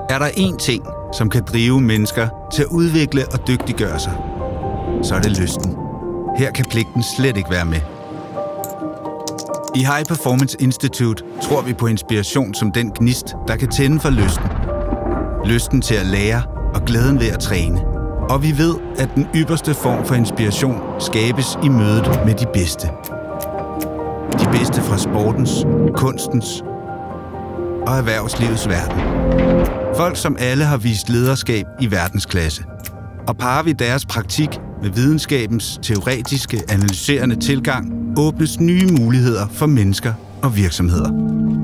Er der én ting, som kan drive mennesker til at udvikle og dygtiggøre sig, så er det lysten. Her kan pligten slet ikke være med. I High Performance Institute tror vi på inspiration som den gnist, der kan tænde for lysten. Lysten til at lære og glæden ved at træne. Og vi ved, at den ypperste form for inspiration skabes i mødet med de bedste. De bedste fra sportens, kunstens og erhvervslivets verden. Folk, som alle har vist lederskab i verdensklasse. Og parer vi deres praktik med videnskabens teoretiske, analyserende tilgang, åbnes nye muligheder for mennesker og virksomheder.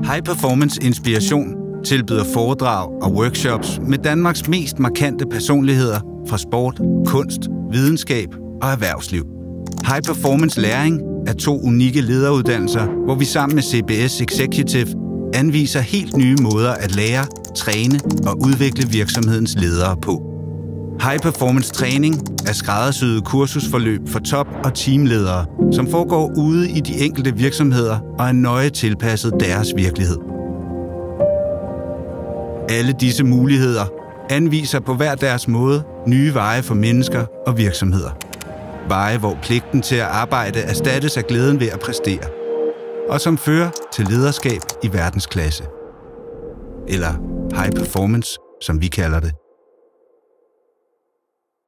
High Performance Inspiration tilbyder foredrag og workshops med Danmarks mest markante personligheder fra sport, kunst, videnskab og erhvervsliv. High Performance Læring er 2 unikke lederuddannelser, hvor vi sammen med CBS Executive anviser helt nye måder at lære, træne og udvikle virksomhedens ledere på. High Performance Træning er skræddersyede kursusforløb for top- og teamledere, som foregår ude i de enkelte virksomheder og er nøje tilpasset deres virkelighed. Alle disse muligheder anviser på hver deres måde nye veje for mennesker og virksomheder. Veje, hvor pligten til at arbejde erstattes af glæden ved at præstere, og som fører til lederskab i verdensklasse. Eller high performance, som vi kalder det.